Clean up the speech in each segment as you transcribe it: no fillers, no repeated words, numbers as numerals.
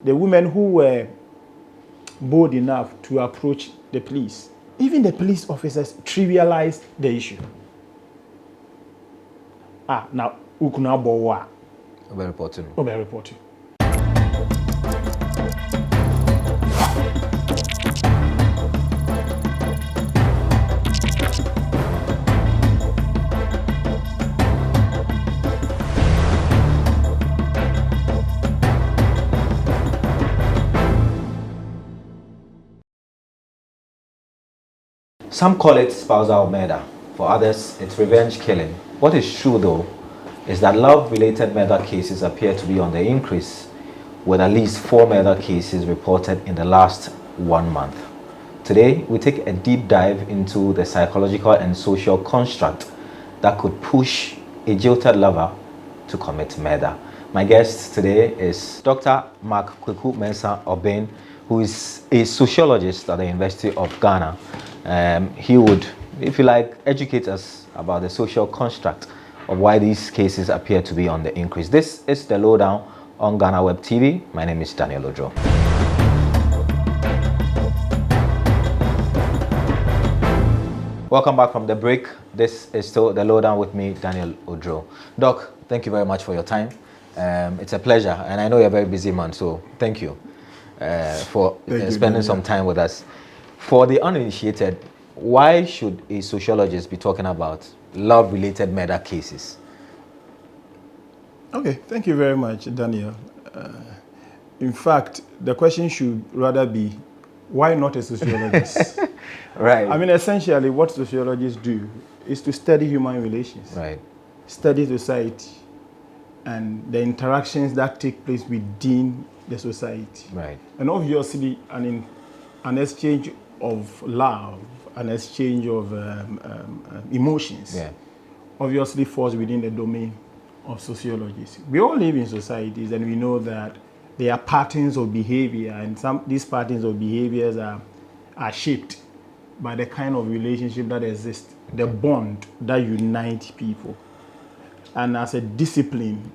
The women who were bold enough to approach the police, even the police officers trivialized the issue. Now, who can now bow? Over reporting. Some call it spousal murder. For others, it's revenge killing. What is true, though, is that love-related murder cases appear to be on the increase, with at least 4 murder cases reported in the last 1 month. Today, we take a deep dive into the psychological and social construct that could push a jilted lover to commit murder. My guest today is Dr. Kwaku Mensah Obeng, who is a sociologist at the University of Ghana. He would, if you like, educate us about the social construct of why these cases appear to be on the increase. This is the Lowdown on GhanaWeb TV. My name is Daniel Oduro. Welcome back from the break. This is still the Lowdown with me, Daniel Oduro. Doc, thank you very much for your time. It's a pleasure, and I know you're a very busy man, so thank you for spending some time with us. For the uninitiated, why should a sociologist be talking about love-related murder cases? Okay, thank you very much, Daniel. In fact, the question should rather be, why not a sociologist? Right. I mean, essentially, what sociologists do is to study human relations, right, study society, and the interactions that take place within the society. Right. And obviously, an exchange of love, an exchange of emotions, obviously falls within the domain of sociologists. We all live in societies, and we know that there are patterns of behavior, and these patterns of behaviors are shaped by the kind of relationship that exists, the bond that unites people. And as a discipline,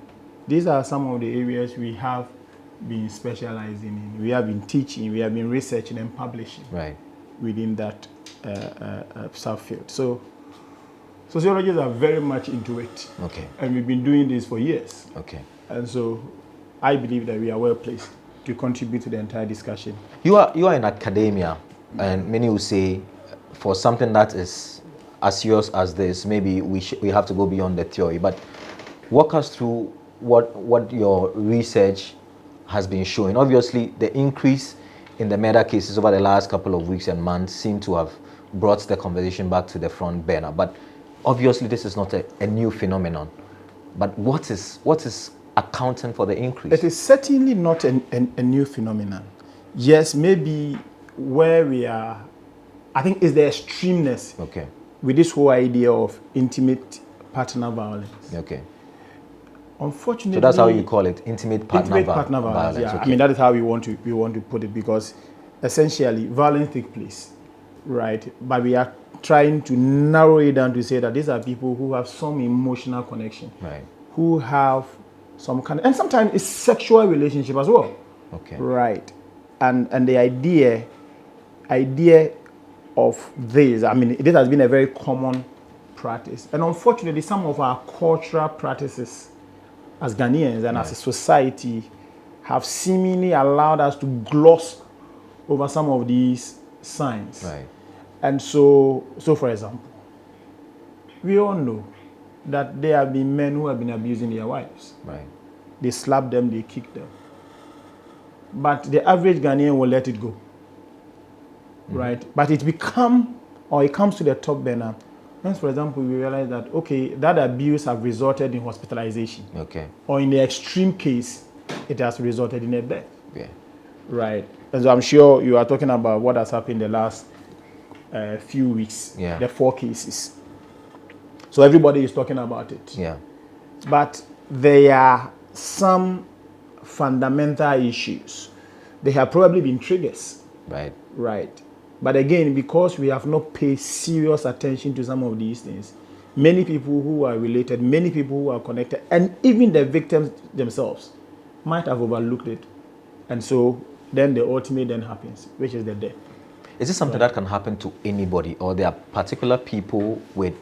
these are some of the areas we have been specializing in. We have been teaching, we have been researching and publishing within that subfield. So sociologists are very much into it. Okay. And we've been doing this for years. Okay. And so I believe that we are well placed to contribute to the entire discussion. You are in academia, and many will say for something that is as serious as this, maybe we have to go beyond the theory. But walk us through what your research has been showing. Obviously, the increase in the murder cases over the last couple of weeks and months seem to have brought the conversation back to the front burner. But obviously, this is not a new phenomenon. But what is accounting for the increase? It is certainly not a new phenomenon. Yes, maybe where we are, I think, is the extremeness with this whole idea of intimate partner violence. Okay. Unfortunately, so that's how you call it, intimate partner violence. Yeah, okay. I mean, that is how we want to put it, because essentially violence takes place, right? But we are trying to narrow it down to say that these are people who have some emotional connection, who have some kind of, and sometimes it's sexual relationship as well, right? And the idea of this, I mean, this has been a very common practice, and unfortunately, some of our cultural practices as Ghanaians and as a society have seemingly allowed us to gloss over some of these signs. And so for example, we all know that there have been men who have been abusing their wives. They slap them, they kick them. But the average Ghanaian will let it go. Right? But it comes to the top burner. Once, for example, we realize that, that abuse has resulted in hospitalization. Or in the extreme case, it has resulted in a death. Right? And so I'm sure you are talking about what has happened in the last few weeks, the 4 cases. So everybody is talking about it. But there are some fundamental issues. They have probably been triggers. Right. But again, because we have not paid serious attention to some of these things, many people who are related, many people who are connected, and even the victims themselves might have overlooked it. And so then the ultimate then happens, which is the death. Is this something that can happen to anybody, or there are particular people with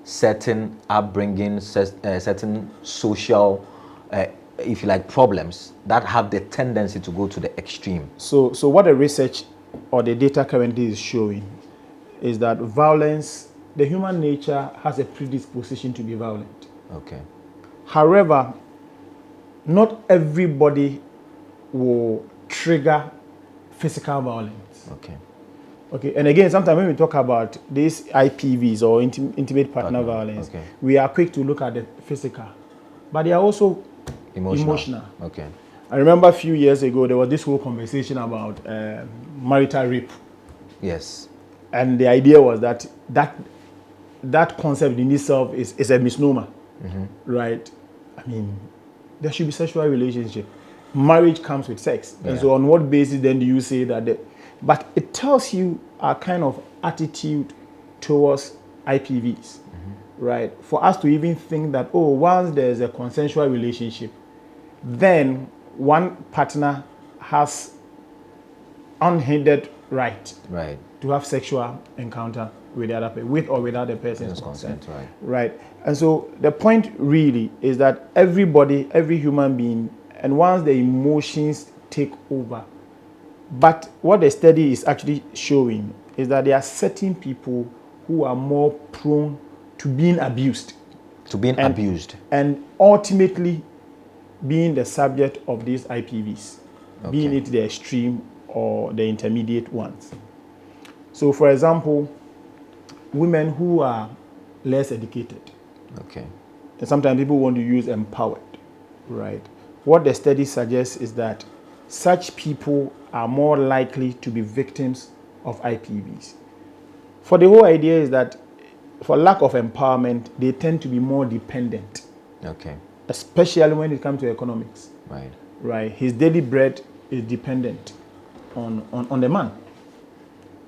certain upbringing, certain social, if you like, problems that have the tendency to go to the extreme? So what the research or the data currently is showing is that violence, the human nature has a predisposition to be violent. Okay. However, not everybody will trigger physical violence. Okay. Okay, and again, sometimes when we talk about these IPVs or intimate partner violence, okay, we are quick to look at the physical, but they are also emotional. Okay. I remember a few years ago, there was this whole conversation about marital rape. Yes. And the idea was that concept in itself is a misnomer, right? I mean, there should be sexual relationship. Marriage comes with sex. And so on what basis then do you say that? But it tells you our kind of attitude towards IPVs, right? For us to even think that, oh, once there's a consensual relationship, then one partner has unhindered right to have sexual encounter with the other person, with or without the person's consent. Right. And so the point really is that everybody, every human being, and once the emotions take over, but what the study is actually showing is that there are certain people who are more prone to being abused. And ultimately being the subject of these IPVs, being it the extreme or the intermediate ones. So, for example, women who are less educated. Okay. And sometimes people want to use empowered, right? What the study suggests is that such people are more likely to be victims of IPVs. For the whole idea is that for lack of empowerment, they tend to be more dependent. Okay. Especially when it comes to economics. Right. His daily bread is dependent on the man.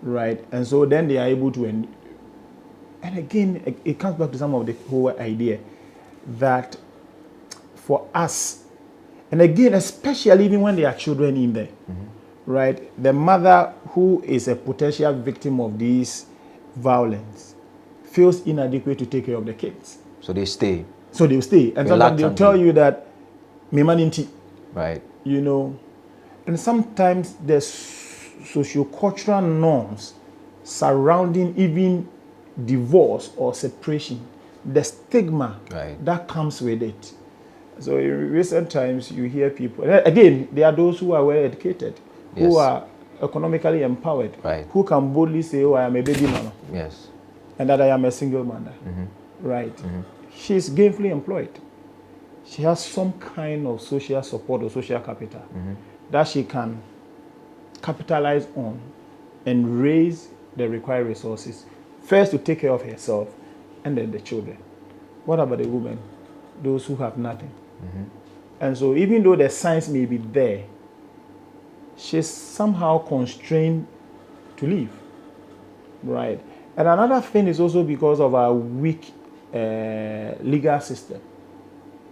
Right. And so then they are able to, and again, it comes back to some of the whole idea that for us, and again, especially even when there are children in there, right, the mother who is a potential victim of this violence feels inadequate to take care of the kids. So they stay. So they'll stay. And sometimes they'll tell you that, right. You know, and sometimes there's socio-cultural norms surrounding even divorce or separation, the stigma that comes with it. So in recent times, you hear people, again, there are those who are well educated, who are economically empowered, who can boldly say, oh, I am a baby mama. Yes. And that I am a single mother. Right. She's gainfully employed. She has some kind of social support or social capital that she can capitalize on and raise the required resources, first to take care of herself and then the children. What about the women, those who have nothing? And so even though the signs may be there, she's somehow constrained to leave. Right. And another thing is also because of our weak legal system.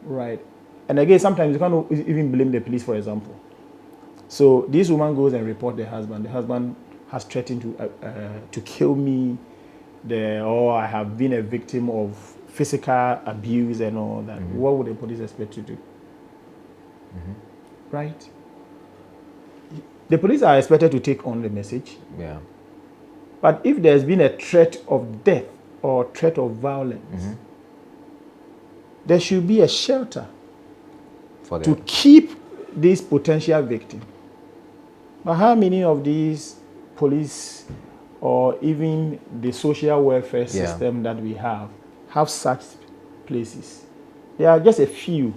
Right. And again, sometimes you can't even blame the police, for example. So this woman goes and reports the husband. The husband has threatened to kill me, or I have been a victim of physical abuse and all that. What would the police expect to do? Right? The police are expected to take on the message. Yeah. But if there's been a threat of death or threat of violence, there should be a shelter to keep this potential victim. But how many of these police or even the social welfare system that we have such places? There are just a few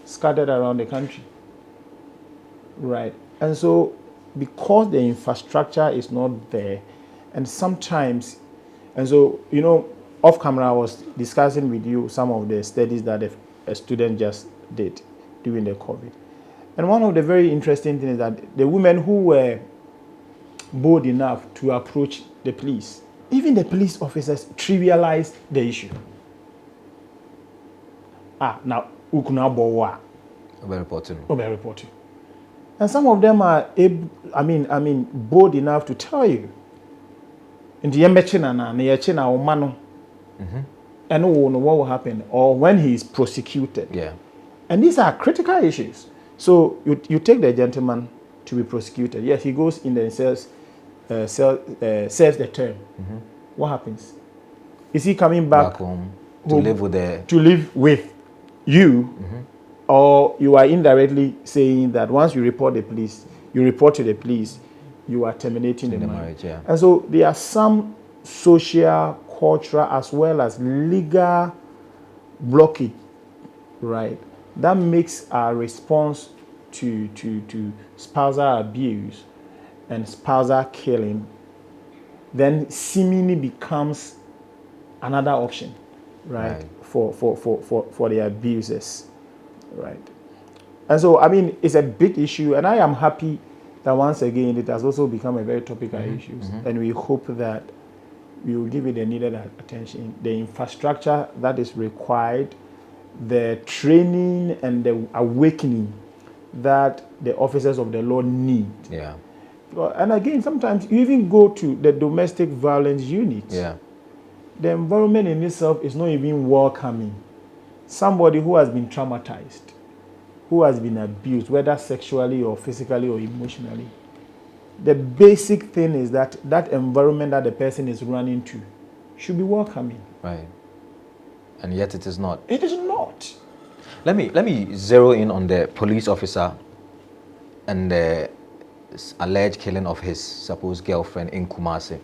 scattered around the country. Right. And so because the infrastructure is not there, and sometimes, and so, you know, off camera I was discussing with you some of the studies that a student just did during the COVID. And one of the very interesting things is that the women who were bold enough to approach the police, even the police officers trivialized the issue. Now, who could now reporting. And some of them are able, bold enough to tell you. In the and what will happen, or when he is prosecuted. Yeah. And these are critical issues. So you take the gentleman to be prosecuted. Yes, he goes in and serves the term. What happens? Is he coming back home to live with you, or you are indirectly saying that once you report to the police, you are terminating the marriage. Yeah. And so there are some social, cultural, as well as legal blockage, right? That makes our response to spousal abuse and spousal killing then seemingly becomes another option, right? For the abusers, right? And so, it's a big issue, and I am happy that once again it has also become a very topical issue, and we hope that we will give it the needed attention, the infrastructure that is required, the training and the awakening that the officers of the law need. Yeah. And again, sometimes you even go to the domestic violence unit. Yeah. The environment in itself is not even welcoming. Somebody who has been traumatized, who has been abused, whether sexually or physically or emotionally, the basic thing is that that environment that the person is running to should be welcoming. Right. And yet it is not. It is not. Let me zero in on the police officer and the alleged killing of his supposed girlfriend in Kumasi.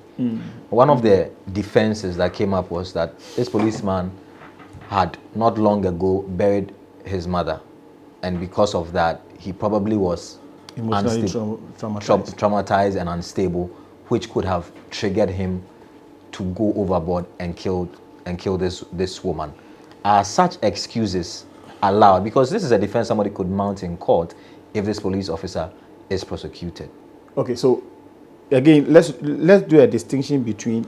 One of the defenses that came up was that this policeman had not long ago buried his mother, and because of that, he probably was Emotionally traumatized and unstable, which could have triggered him to go overboard and kill this woman. Are such excuses allowed? Because this is a defense somebody could mount in court if this police officer is prosecuted. Okay, so again, let's do a distinction between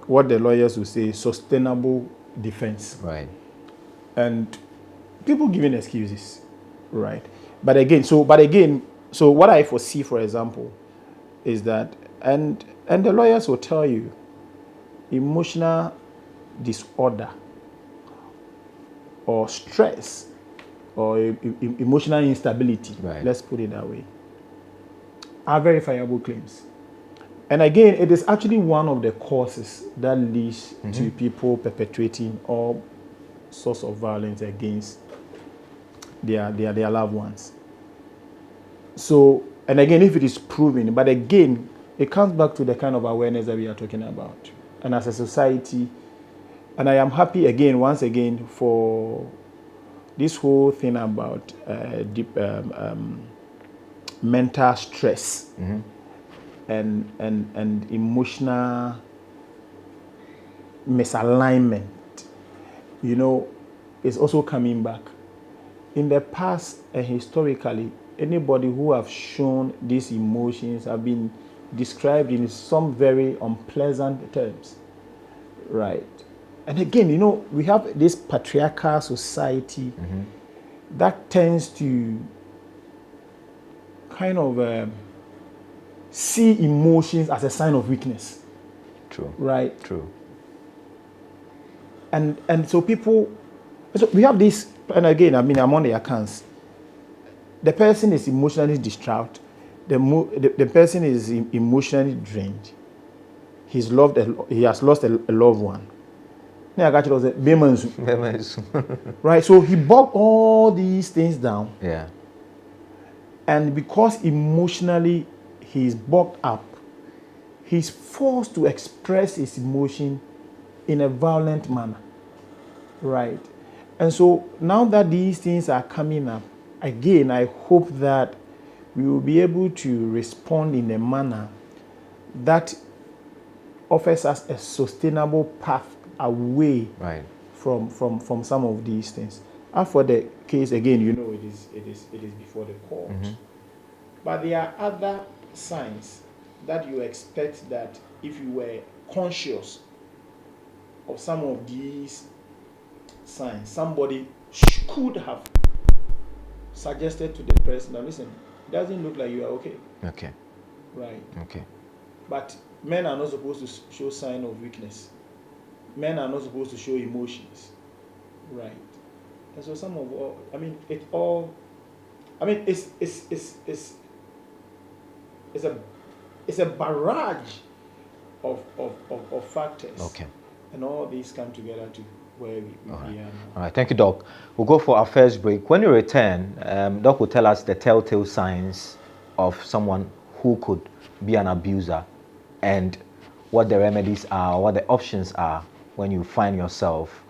what the lawyers will say sustainable defense, right, and people giving excuses, right? But again, so what I foresee, for example, is that and the lawyers will tell you emotional disorder or stress or emotional instability, right, let's put it that way, are verifiable claims. And again, it is actually one of the causes that leads to people perpetrating all sorts of violence against their loved ones. So, and again, if it is proven, but again, it comes back to the kind of awareness that we are talking about. And as a society, and I am happy again, once again, for this whole thing about deep mental stress and emotional misalignment, is also coming back. In the past and historically, anybody who have shown these emotions have been described in some very unpleasant terms, right? And again, we have this patriarchal society that tends to kind of see emotions as a sign of weakness. True. Right? True. And so we have this, and again, I'm on the accounts. The person is emotionally distraught. The person is emotionally drained. He has lost a loved one. Right? So he bogged all these things down. Yeah. And because emotionally he's bogged up, he's forced to express his emotion in a violent manner. Right? And so now that these things are coming up, again, I hope that we will be able to respond in a manner that offers us a sustainable path away from some of these things. As for the case, again, it is before the court. But there are other signs that you expect that if you were conscious of some of these signs, somebody could have suggested to the person, now listen, it doesn't look like you are okay. Okay. Right. Okay. But men are not supposed to show sign of weakness. Men are not supposed to show emotions. Right. And so some of all, I mean, it's a barrage of factors. Okay. And all these come together to where we are now. All right, thank you, Doc. We'll go for our first break. When you return, Doc will tell us the telltale signs of someone who could be an abuser and what the remedies are, what the options are when you find yourself,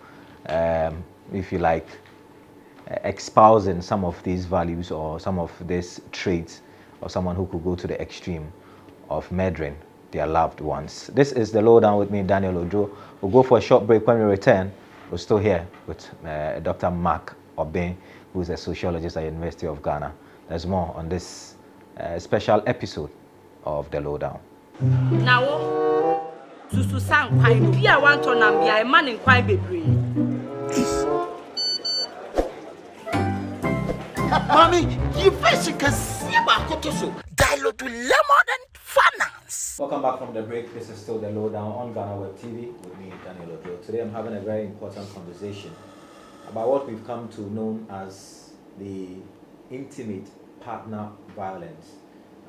if you like, espousing some of these values or some of these traits of someone who could go to the extreme of murdering their loved ones. This is the Lowdown with me, Daniel Oduro. We'll go for a short break. When we return, we're still here with Dr. Mark Obeng, who is a sociologist at the University of Ghana. There's more on this special episode of the Lowdown. Now, Susu sang quite be a one ton and be a man in quite baby. Mommy, you first can see about Kotoso. Dialogue to lemon and finance. Welcome back from the break. This is still the Lowdown on GhanaWeb TV with me, Daniel Oduro. Today I'm having a very important conversation about what we've come to know as the intimate partner violence,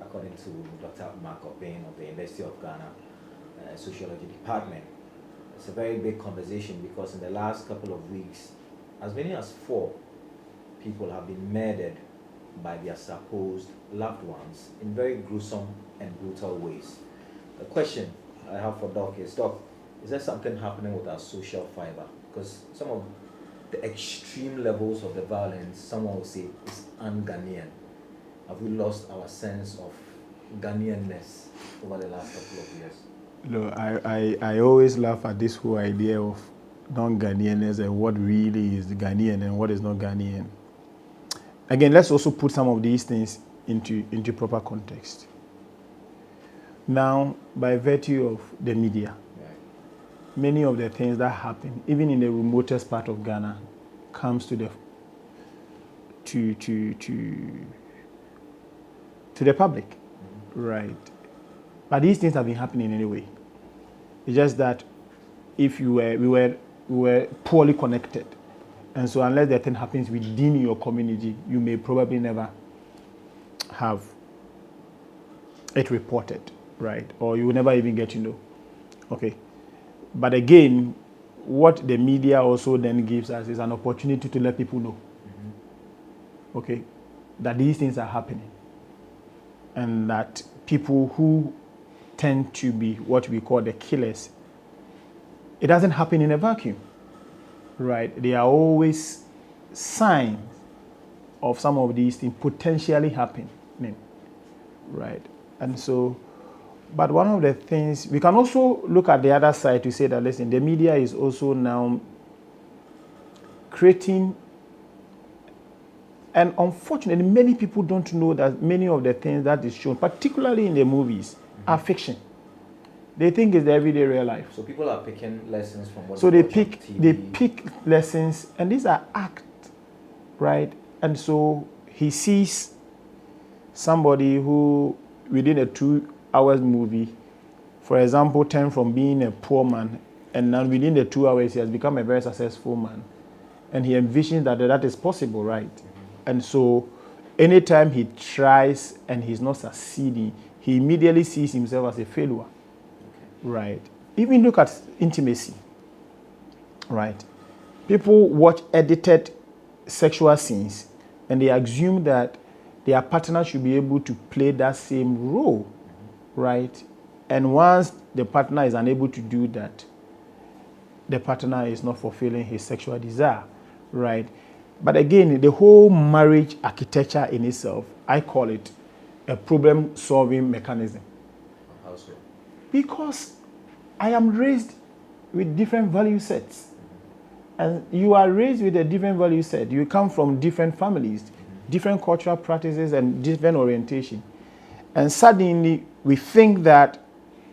according to Dr. Mark Obeng of the University of Ghana Sociology Department. It's a very big conversation because in the last couple of weeks, as many as 4 people have been murdered by their supposed loved ones in very gruesome and brutal ways. The question I have for Doc, is there something happening with our social fiber? Because some of the extreme levels of the violence, someone will say, is un-Ghanaian. Have we lost our sense of Ghanaianness over the last couple of years? No, I always laugh at this whole idea of non-Ghanaianness and what really is Ghanaian and what is not Ghanaian. Again, let's also put some of these things into proper context. Now, by virtue of the media, many of the things that happen, even in the remotest part of Ghana, comes to the public, right? But these things have been happening anyway. It's just that if we were poorly connected, and so unless the thing happens within your community, you may probably never have it reported, right? Or you will never even get to know. Okay. But again, what the media also then gives us is an opportunity to let people know, okay, that these things are happening. And that people who tend to be what we call the killers, it doesn't happen in a vacuum. Right, there are always signs of some of these things potentially happening, right? And so, but one of the things, we can also look at the other side to say that, listen, the media is also now creating, and unfortunately, many people don't know that many of the things that is shown, particularly in the movies, are fiction. They think it's the everyday real life. So people are picking lessons from what so they pick lessons, and these are acts, right? And so he sees somebody who, within a 2 hours movie, for example, turned from being a poor man, and now within the 2 hours he has become a very successful man. And he envisions that is possible, right? And so anytime he tries and he's not succeeding, he immediately sees himself as a failure. Right. Even look at intimacy. Right. People watch edited sexual scenes and they assume that their partner should be able to play that same role. Right. And once the partner is unable to do that, the partner is not fulfilling his sexual desire. Right. But again, the whole marriage architecture in itself, I call it a problem-solving mechanism. How so? Because I am raised with different value sets. And you are raised with a different value set. You come from different families, different cultural practices, and different orientation. And suddenly, we think that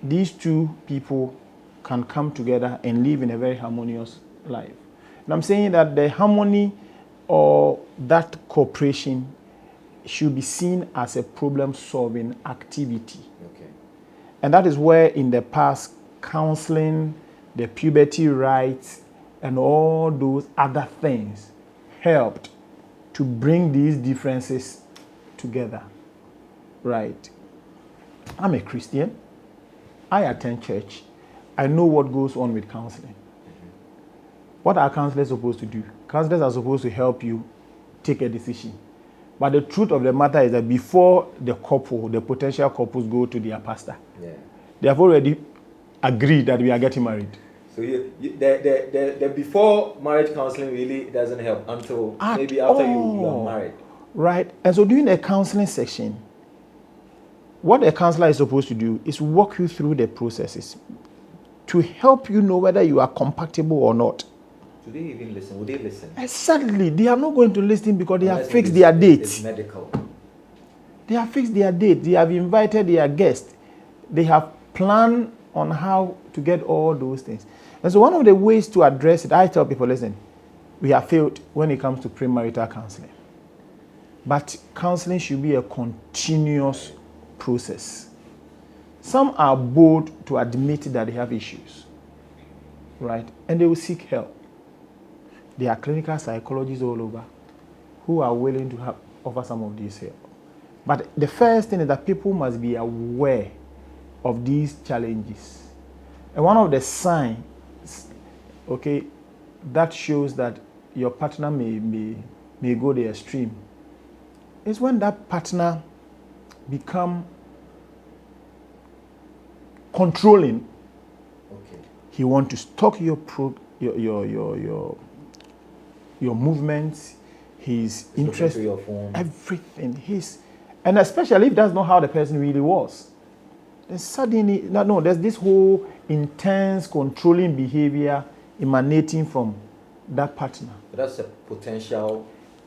these two people can come together and live in a very harmonious life. And I'm saying that the harmony or that cooperation should be seen as a problem-solving activity. Okay. And that is where in the past, counseling, the puberty rights, and all those other things helped to bring these differences together, right? I'm a Christian. I attend church. I know what goes on with counseling. What are counselors supposed to do? Counselors are supposed to help you take a decision. But the truth of the matter is that before the couple, the potential couples go to their pastor, they have already agreed that we are getting married. So the before marriage counseling really doesn't help until maybe after you are married. Right. And so during the counseling section, what a counselor is supposed to do is walk you through the processes to help you know whether you are compatible or not. Do they even listen? Would they listen? Exactly. They are not going to listen because they have fixed their date. It's medical. They have fixed their date. They have invited their guests. They have planned on how to get all those things. And so one of the ways to address it, I tell people, listen, we have failed when it comes to premarital counseling. But counseling should be a continuous process. Some are bold to admit that they have issues, right? And they will seek help. There are clinical psychologists all over who are willing to offer some of this help. But the first thing is that people must be aware of these challenges. And one of the signs, okay, that shows that your partner may go the extreme is when that partner become controlling. Okay. He wants to stalk your movements, his interest, your phone. everything. And especially if that's not how the person really was. Then suddenly, there's this whole intense controlling behavior emanating from that partner. But that's a potential.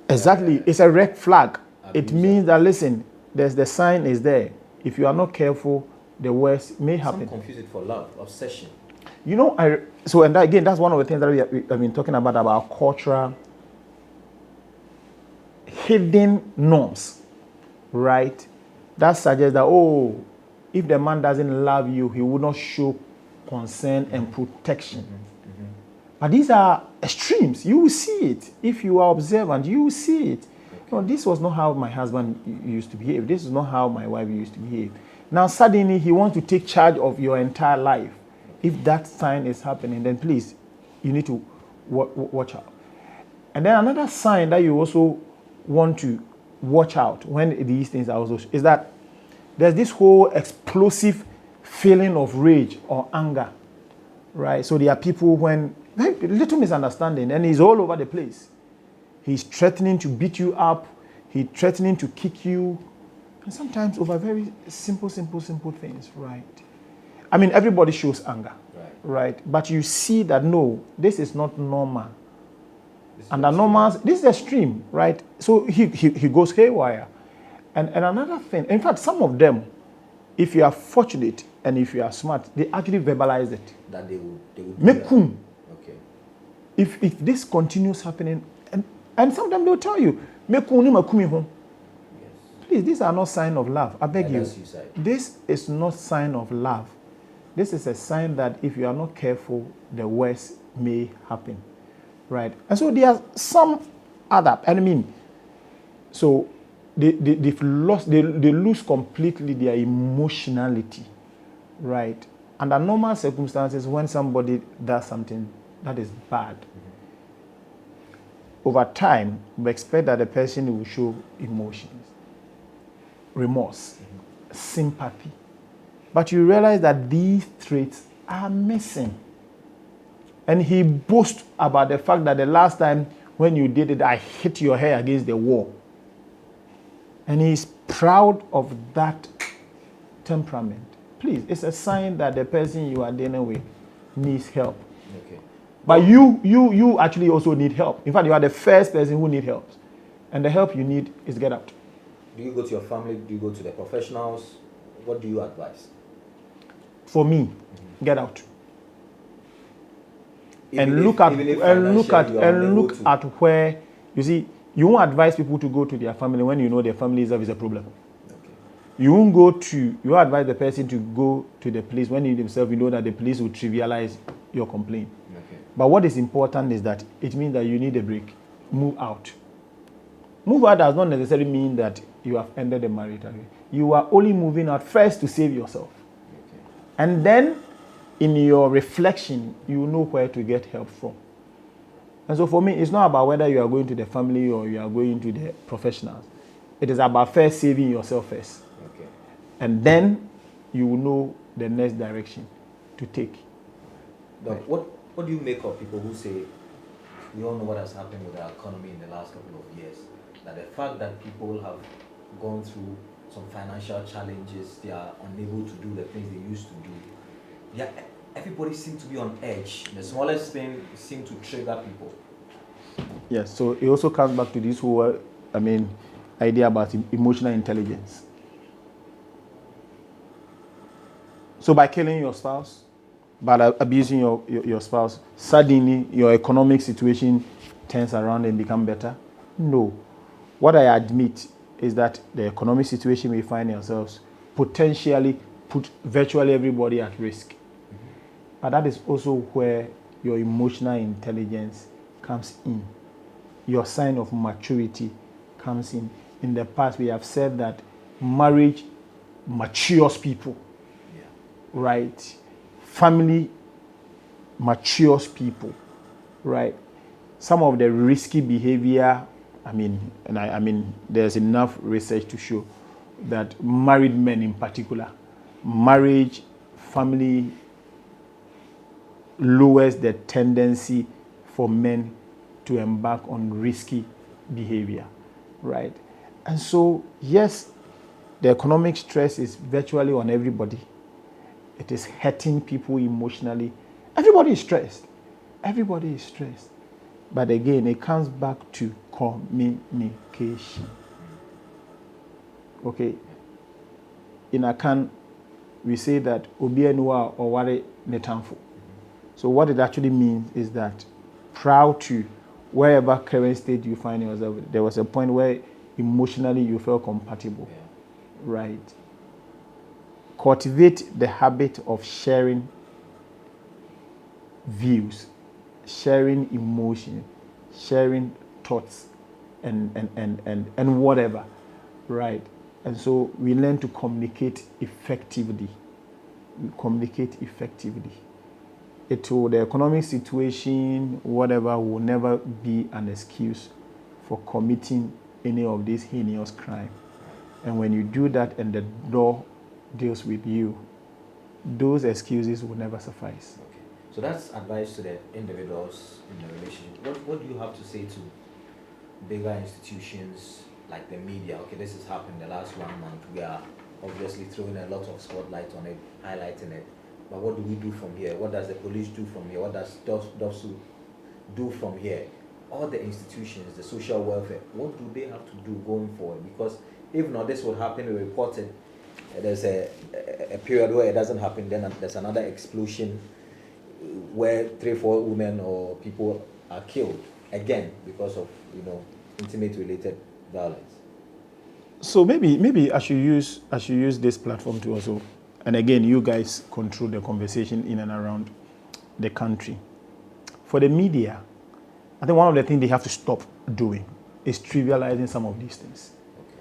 Exactly. It's a red flag. It means that, listen, the sign is there. If you are not careful, the worst may happen. Some confuse it for love, obsession. You know, that's one of the things that we have been talking about cultural hidden norms, right? That suggests that, if the man doesn't love you, he will not show concern and protection. But these are extremes. You will see it. If you are observant, you will see it. No, this was not how my husband used to behave. This is not how my wife used to behave. Now, suddenly, he wants to take charge of your entire life. If that sign is happening, then please, you need to watch out. And then another sign that you also want to watch out when these things are also is that there's this whole explosive feeling of rage or anger, right? So there are people when little misunderstanding, and he's all over the place. He's threatening to beat you up. He's threatening to kick you. And sometimes over very simple things, right? I mean, everybody shows anger, right? But you see that, no, this is not normal. And the normal, this is extreme, right? So he goes haywire. And another thing, in fact, some of them, if you are fortunate and if you are smart, they actually verbalize it. That they would Mekum. Okay. If this continues happening, and sometimes they'll tell you, Mekum ni makumi ho. Please, these are not signs of love. I beg you. Suicide. This is not sign of love. This is a sign that if you are not careful, the worst may happen, right? And so there are some other. So they lose completely their emotionality, right? Under normal circumstances, when somebody does something that is bad, over time, we expect that the person will show emotions, remorse, sympathy. But you realize that these traits are missing. And he boasts about the fact that the last time when you did it, I hit your hair against the wall. And he's proud of that temperament. Please, it's a sign that the person you are dealing with needs help. Okay. But you actually also need help. In fact, you are the first person who needs help. And the help you need is get out. Do you go to your family? Do you go to the professionals? What do you advise? For me, get out. Even And look at where, you see, You won't advise people to go to their family when you know their family itself is a problem. You won't advise the person to go to the police when you themselves you know that the police will trivialize your complaint. Okay. But what is important is that it means that you need a break. Move out. Move out does not necessarily mean that you have ended the marriage. You are only moving out first to save yourself. Okay. And then in your reflection, you know where to get help from. And so for me, it's not about whether you are going to the family or you are going to the professionals. It is about first saving yourself first. Okay. And then you will know the next direction to take. But what do you make of people who say, we all know what has happened with our economy in the last couple of years, that the fact that people have gone through some financial challenges, they are unable to do the things they used to do. Yeah, everybody seems to be on edge. The smallest thing seems to trigger people. Yes, so it also comes back to this whole, idea about emotional intelligence. So by killing your spouse, by abusing your spouse, suddenly your economic situation turns around and become better? No. What I admit is that the economic situation we find ourselves potentially put virtually everybody at risk. But that is also where your emotional intelligence comes in. Your sign of maturity comes in. In the past, we have said that marriage matures people, right? Family matures people, right? Some of the risky behavior, there's enough research to show that married men in particular, marriage, family lowers the tendency for men to embark on risky behavior, right? And so, yes, the economic stress is virtually on everybody. It is hurting people emotionally. Everybody is stressed. Everybody is stressed. But again, it comes back to communication. Okay? In Akan, we say that obi enua or ware netanfo. So what it actually means is that proud to wherever current state you find yourself, there was a point where emotionally you felt compatible, right? Cultivate the habit of sharing views, sharing emotion, sharing thoughts, and whatever, right? And so we learn to communicate effectively. We communicate effectively. The economic situation, whatever, will never be an excuse for committing any of these heinous crime. And when you do that and the law deals with you, those excuses will never suffice. Okay. So that's advice to the individuals in the relationship. What do you have to say to bigger institutions like the media? Okay, this has happened the last 1 month. We are obviously throwing a lot of spotlight on it, highlighting it. But what do we do from here? What does the police do from here? What does DOSU do from here? All the institutions, the social welfare, what do they have to do going forward? Because if not, this would happen, we reported, there's a period where it doesn't happen, then there's another explosion where 3-4 women or people are killed again because of intimate related violence. So maybe I should use this platform to also, and again, you guys control the conversation in and around the country. For the media, I think one of the things they have to stop doing is trivializing some of these things. Okay.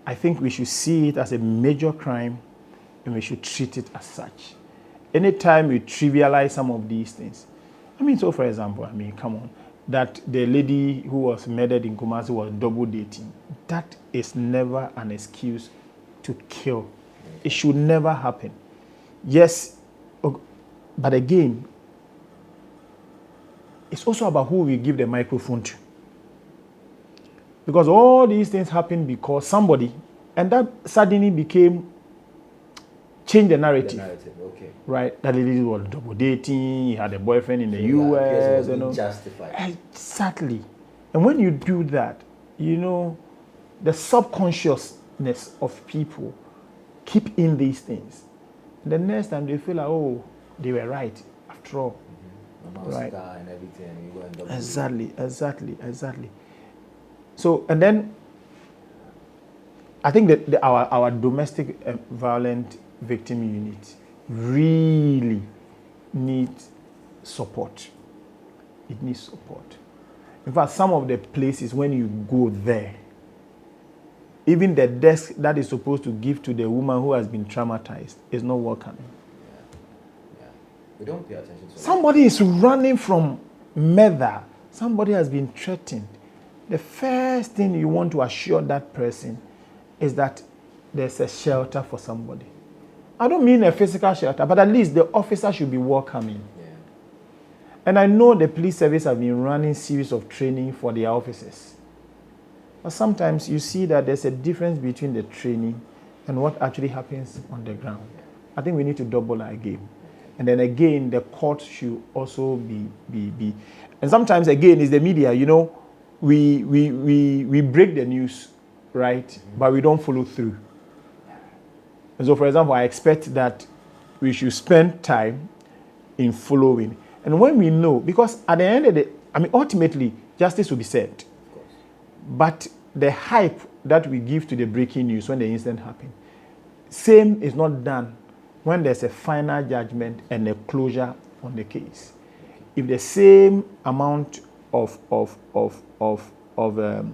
I think we should see it as a major crime and we should treat it as such. Anytime we trivialize some of these things, so for example, come on, that the lady who was murdered in Kumasi was double dating, that is never an excuse to kill. It should never happen. Yes, but again, it's also about who we give the microphone to. Because all these things happen because somebody, and that suddenly changed the narrative. Okay. Right? That lady was double dating, he had a boyfriend in the US. Justified. Exactly. And when you do that, the subconsciousness of people keep in these things. And the next time they feel like, they were right after all. Mm-hmm. Right. And everything, and you go and Exactly. So, and then I think that our domestic violent victim unit really needs support. It needs support. In fact, some of the places when you go there, even the desk that is supposed to give to the woman who has been traumatized is not welcoming. Yeah. We don't pay attention to Somebody is running from murder. Somebody has been threatened. The first thing you want to assure that person is that there's a shelter for somebody. I don't mean a physical shelter, but at least the officer should be welcoming. Yeah. And I know the police service have been running series of training for their officers. But sometimes you see that there's a difference between the training and what actually happens on the ground. I think we need to double our game. And then again, the court should also be. And sometimes again, is the media, you know, we break the news, right? Mm-hmm. But we don't follow through. And so, for example, I expect that we should spend time in following. And when we know, because at the end of the day, I mean, ultimately, justice will be served. But the hype that we give to the breaking news when the incident happened, same is not done when there's a final judgment and a closure on the case. If the same amount of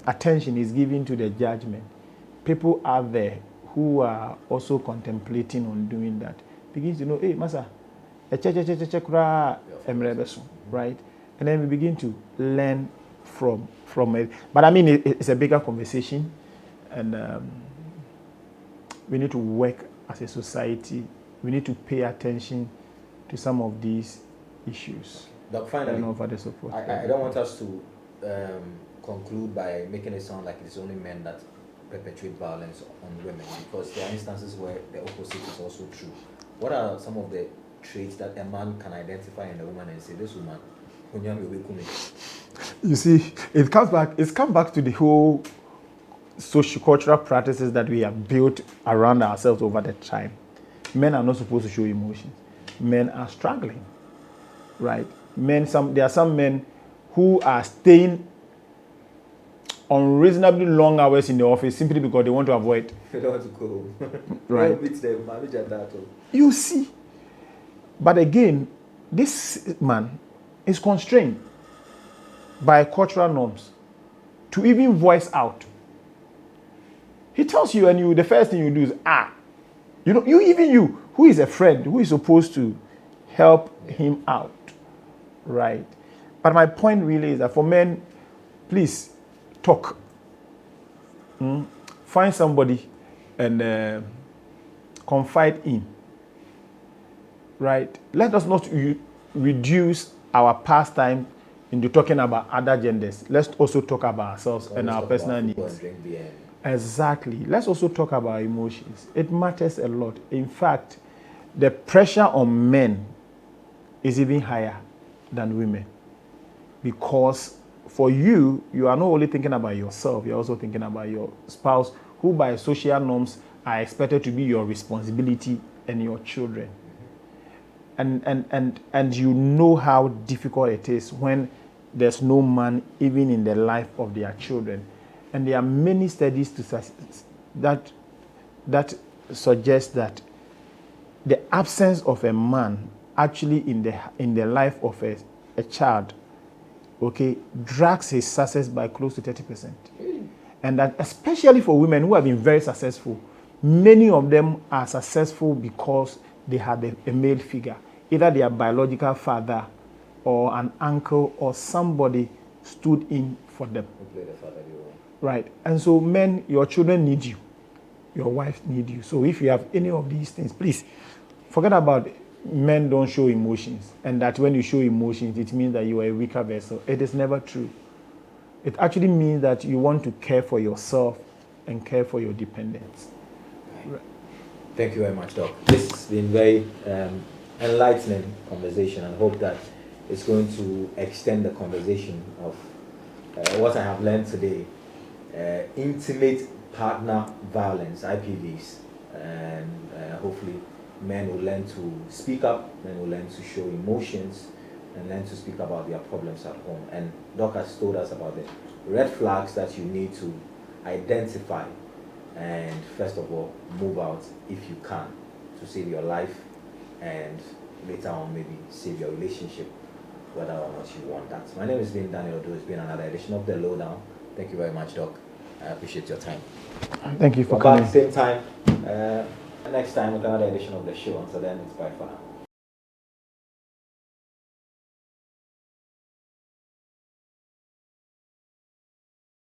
attention is given to the judgment, people out there who are also contemplating on doing that begin to know, hey, Masa, right? And then we begin to learn from it. But I mean, it's a bigger conversation, and we need to work as a society. We need to pay attention to some of these issues. Doc, finally, for the support. I don't want us to conclude by making it sound like it's only men that perpetuate violence on women, because there are instances where the opposite is also true. What are some of the traits that a man can identify in a woman and say, this woman, you see, it comes back to the whole socio-cultural practices that we have built around ourselves over the time. Men are not supposed to show emotions. Men are struggling, right? There are some men who are staying unreasonably long hours in the office simply because they want to avoid. They don't want to go home. Right. You see. But again, this man is constrained by cultural norms to even voice out. He tells you, and the first thing you do is, you, who is a friend, who is supposed to help him out, right? But my point really is that for men, please talk. Find somebody and confide in, right? Let us not reduce our pastime into talking about other genders. Let's also talk about ourselves and our personal needs. Exactly. Let's also talk about emotions. It matters a lot. In fact, the pressure on men is even higher than women, because for you are not only thinking about yourself, you're also thinking about your spouse, who by social norms are expected to be your responsibility, and your children. And you know how difficult it is when there's no man even in the life of their children. And there are many studies that suggest that the absence of a man actually in the life of a child, okay, drags his success by close to 30%. And that especially for women who have been very successful, many of them are successful because they had a male figure, either their biological father or an uncle or somebody stood in for them. Right. And so men, your children need you. Your wife need you. So if you have any of these things, please forget about men don't show emotions, and that when you show emotions, it means that you are a weaker vessel. It is never true. It actually means that you want to care for yourself and care for your dependents. Right. Thank you very much, Doc. This has been very enlightening conversation, and I hope that it's going to extend the conversation of what I have learned today. Intimate partner violence, IPVs, and hopefully men will learn to speak up, men will learn to show emotions, and learn to speak about their problems at home. And Doc has told us about the red flags that you need to identify and first of all move out if you can to save your life and later on maybe save your relationship, whether or not you want that. My name has been Daniel Oduro. It's been another edition of the Lowdown. Thank you very much, Doc. I appreciate your time. Thank you for coming. Back same time next time with another edition of the show. Until then, it's bye for now.